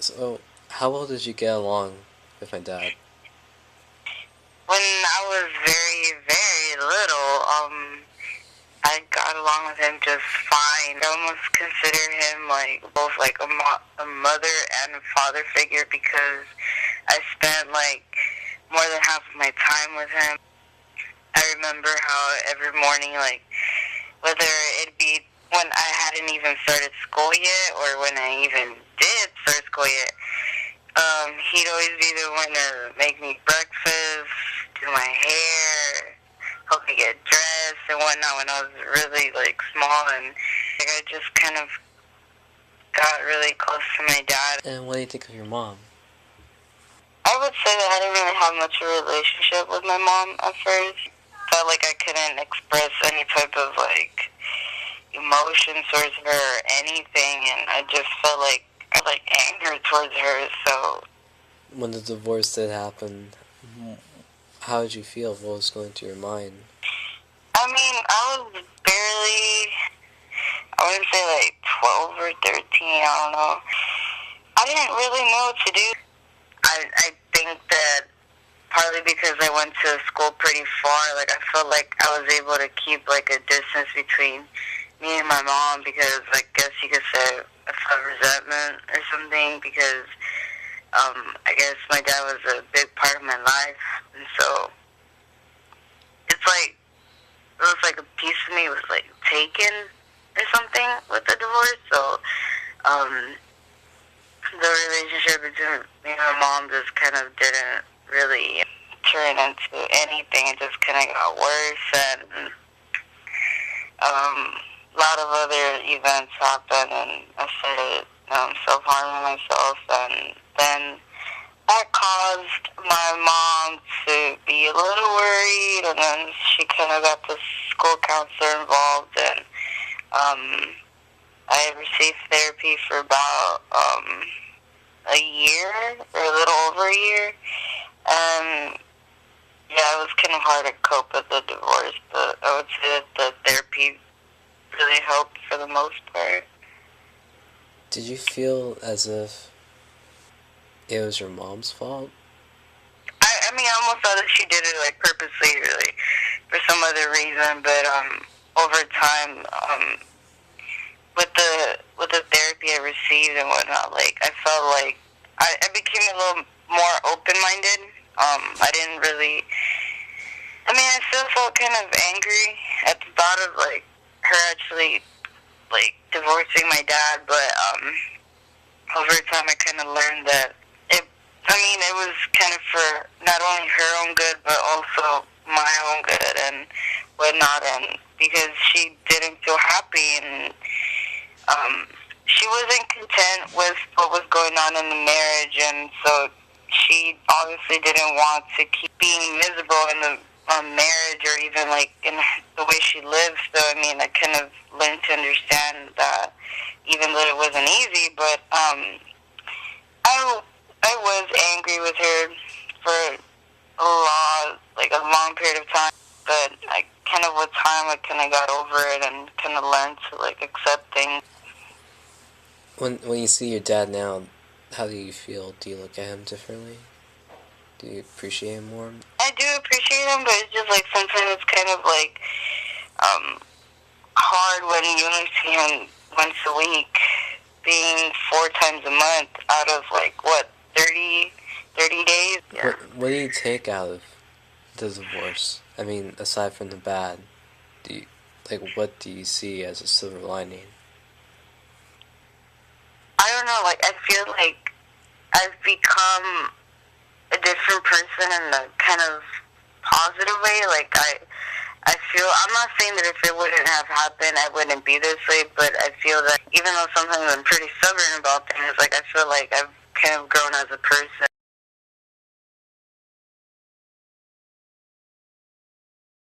So, how well did you get along with my dad? When I was very, very little, I got along with him just fine. I almost consider him like both like a mother and a father figure because I spent like more than half of my time with him. I remember how every morning, like whether it be when I hadn't even started school yet or when I even did start school yet, he'd always be the one to make me breakfast, do my hair, help me get dressed and whatnot when I was really like small, and like, I just kind of got really close to my dad. And what do you think of your mom? I would say that I didn't really have much of a relationship with my mom at first. Felt like I couldn't express any type of like emotion towards her or anything, and I just felt like I like anger towards her. So When the divorce did happen, how did you feel? What was going through your mind? I mean, I was barely, I wouldn't say like 12 or 13, I don't know. I didn't really know what to do. I think that partly because I went to school pretty far, like I felt like I was able to keep like a distance between me and my mom because I guess you could say I felt resentment or something because I guess my dad was a big part of my life, and so it's like it was like a piece of me was like taken or something with the divorce. So the relationship between me and my mom just kind of didn't really turn into anything. It just kind of got worse, and a lot of other events happened, and I started self-harming myself, and then that caused my mom to be a little worried, and then she kind of got the school counselor involved, and I received therapy for about a year, or a little over a year, and yeah, it was kind of hard to cope with the divorce, but I would say that the therapy really helped for the most part. Did you feel as if it was your mom's fault? I mean, I almost thought that she did it like purposely, really, for some other reason. But over time, with the therapy I received and whatnot, like I felt like I became a little more open minded. I didn't really. I mean, I still felt kind of angry at the thought of like her actually like divorcing my dad, but over time I kind of learned that I mean, it was kind of for not only her own good, but also my own good and whatnot. And because she didn't feel happy, and she wasn't content with what was going on in the marriage, and so she obviously didn't want to keep being miserable in the marriage or even like in the way she lives. So I mean, I kind of learned to understand that, even though it wasn't easy, but I I was angry with her for a long period of time, but I kind of with time I kind of got over it and kind of learned to like accept things. When you see your dad now, how do you feel? Do you look at him differently? Do you appreciate him more? I do appreciate him, but it's just like sometimes it's kind of like hard when you only see him once a week, being 4 times a month out of like what 30 days. Yeah. What do you take out of the divorce? I mean, aside from the bad, do you, what do you see as a silver lining? I don't know. Like I feel like I've become a different person in a kind of positive way. Like I feel, I'm not saying that if it wouldn't have happened, I wouldn't be this way, but I feel that even though sometimes I'm pretty stubborn about things, like I feel like I've kind of grown as a person.